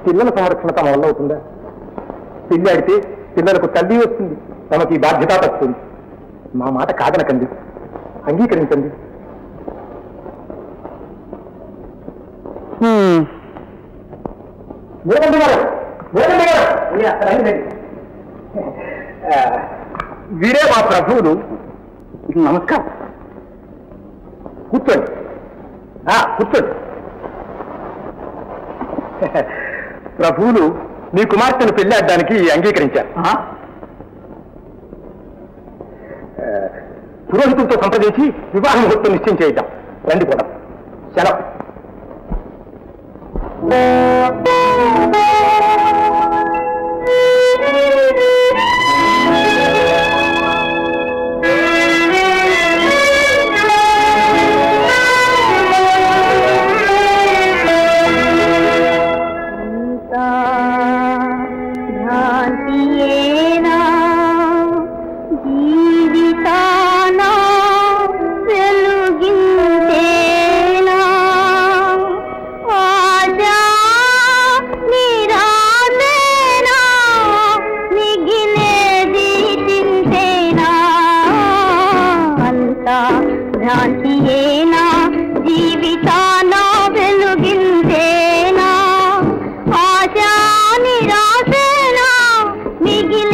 పిల్లల సంరక్షణ తమ వల్ల అవుతుందా? పిల్లి ఆడితే పిల్లలకు తల్లి వస్తుంది. తమకి బాధ్యత వస్తుంది. మా మాట కాదనకండి, అంగీకరించండి. వీరే మా ప్రభువులు. నమస్కారం. కూర్చోండి, కూర్చోండి. ప్రభువులు మీ కుమార్తెను పెళ్ళాడడానికి అంగీకరించారు. పురోహితులతో సంప్రదించి వివాహ ముహూర్తం నిశ్చయం చేద్దాం. రండి కూడా. సెలవు.
నిరాశేనా మిగిలి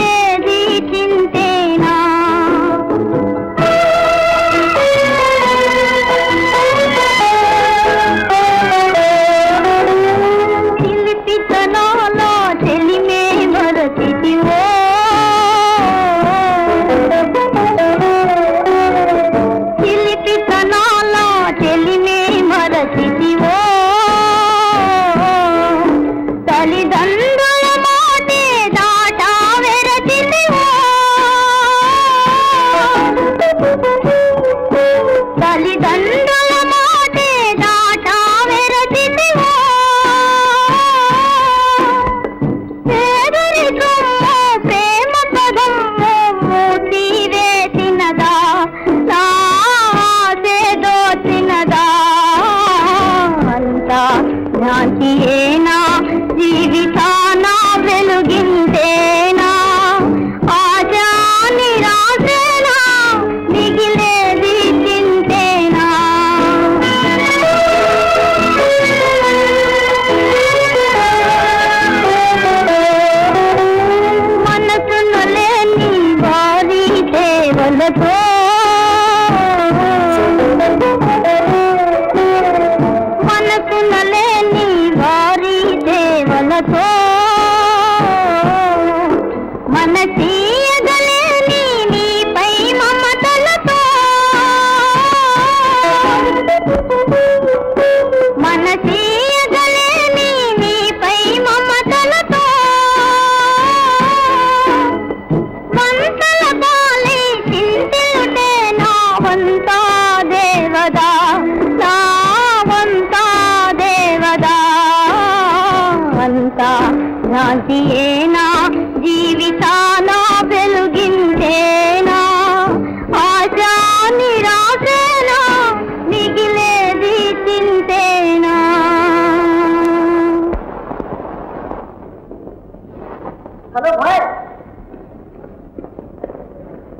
మనసీయగలేని నీపై మమతలతో మనసీయగలేని నీపై మమతలతో వంతల బాలే చింతిలుటే నా వంతా దేవదా నా వంతా దేవదా అంతా శాంతియేనా జీవితాన వెలుగించేనా ఆశా నిరాశేనా మిగిలేది చింతేనా
హలో భాయ్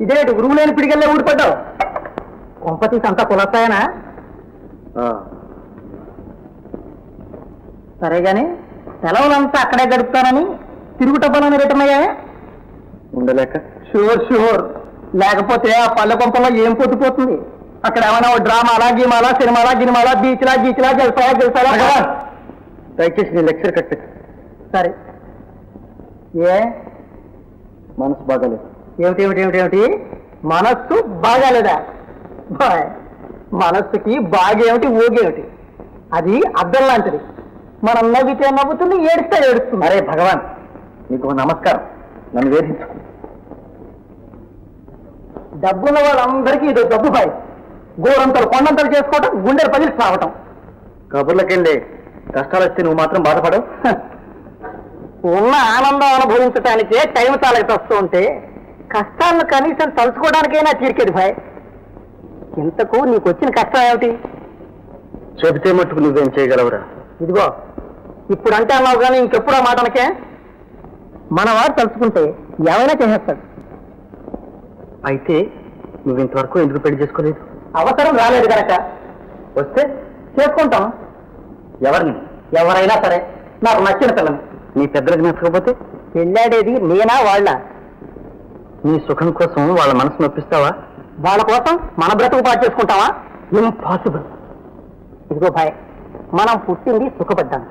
ఇదేంటి గురువు లేని పిడిగల్లే ఊడిపడ్డావు కొంపతీసి అంతా కులస్తాయనా సరే గాని సెలవులంతా అక్కడే గడుపుతానని తిరుగుటబ్బలని రిటర్న్ అయ్యా ఉండలేక షూర్ లేకపోతే ఆ పల్లె కొంపలో ఏం పొద్దుపోతుంది అక్కడ ఏమైనా డ్రామాలా గీమాలా సినిమాలా గినిమాలా బీచ్లా గెలుస్తారా దయచేసి నీ లెక్చర్ కట్ట సరే ఏ మనసు బాగాలేదు ఏమిటి మనస్సు బాగాలేదా బాయ్ మనస్సుకి బాగేమిటి ఊగేమిటి అది అద్దం లాంటిది మనం నవ్వితే నవ్వుతుంది ఏడిస్తే ఏడుస్తుంది అరే భగవాన్ నీకు నమస్కారం నన్ను వేధించు డబ్బున్న వాళ్ళందరికీ ఇది డబ్బు బాయ్ గోరంతలు కొండంతలు చేసుకోవటం గుండెలు పగిలి సావటం కబుర్లకెళ్ళి కష్టాలు వస్తే నువ్వు మాత్రం బాధపడవు ఉన్న ఆనందం అనుభవించడానికే టైం తాలకి వస్తూ ఉంటే కష్టాలను కనీసం తలుచుకోవడానికైనా తీరికేది భాయ్ ఇంతకు నీకు వచ్చిన కష్టం ఏమిటి చెబితే మట్టుకు నువ్వేం చేయగలవురా ఇదిగో ఇప్పుడు అంటే అన్నావు కానీ ఇంకెప్పుడు ఆ మాటనకే మనవాడు తలుచుకుంటే ఏమైనా చేసేస్తాడు అయితే నువ్వు ఇంతవరకు ఎందుకు పెళ్లి చేసుకోలేదు అవసరం రాలేదు కనుక వస్తే చేసుకుంటాం ఎవరిని ఎవరైనా సరే నాకు నచ్చిన పిల్లని నీ పెద్దలకు నచ్చకపోతే పెళ్ళాడేది నేనా వాళ్ళ నీ సుఖం కోసం వాళ్ళ మనసు నొప్పిస్తావా వాళ్ళ కోసం మన బ్రతుకు పాటు చేసుకుంటావా ఇంపాసిబుల్ ఇదిగో భాయ్ మనం పుట్టింది సుఖపడ్డాం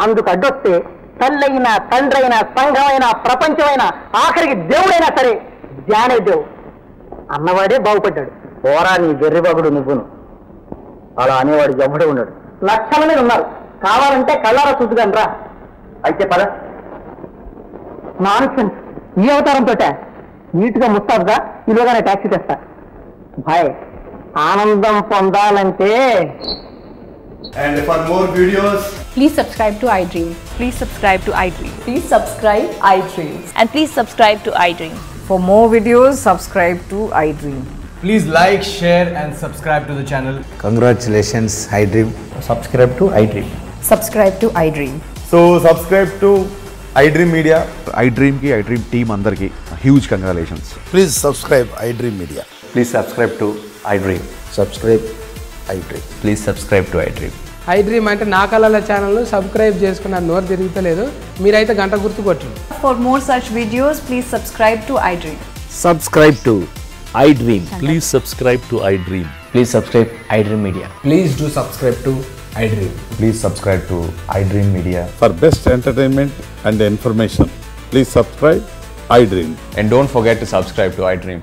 అందుకు అడ్డొస్తే తల్లైనా తండ్రైనా సంఘమైనా ప్రపంచమైనా ఆఖరికి దేవుడైనా సరే జ్ఞానేదేవు అన్నవాడే బాగుపడ్డాడు పోరా నీ గెర్రిబాబుడు నువ్వును అలా అనేవాడు ఎవడే ఉన్నాడు లక్షల మీద ఉన్నారు కావాలంటే కళ్ళారా చూద్దాం రా అయితే పద నాన్సెన్స్ ఈ అవతారంతో నీట్గా ముస్తాబుగా ఇలాగానే ట్యాక్సీ తెస్తా భాయ్ ఆనందం పొందాలంటే
And for more videos,
Please subscribe to iDream.
Please subscribe to iDream.
Please subscribe iDream.
And please subscribe to iDream.
For more videos, subscribe to iDream.
please like, share and subscribe to the channel.
Congratulations, iDream. Subscribe to iDream.
Subscribe to iDream.
So subscribe to iDream Media.
iDream team andarki huge congratulations.
Please subscribe iDream Media.
Please subscribe to iDream.
Subscribe iDream.
Please subscribe to iDream.
iDream అంటే నా కళల ఛానల్ను subscribe చేసుకున్న నోరు తిరుగుతలేదు మీరైతే గంట గుర్తు కొట్టండి
For more such videos, please subscribe to iDream.
Subscribe to iDream.
Please subscribe to iDream.
Please subscribe iDream Media.
Please do subscribe to iDream.
Please subscribe to iDream Media.
For best entertainment and information, please subscribe iDream.
And don't forget to subscribe to iDream.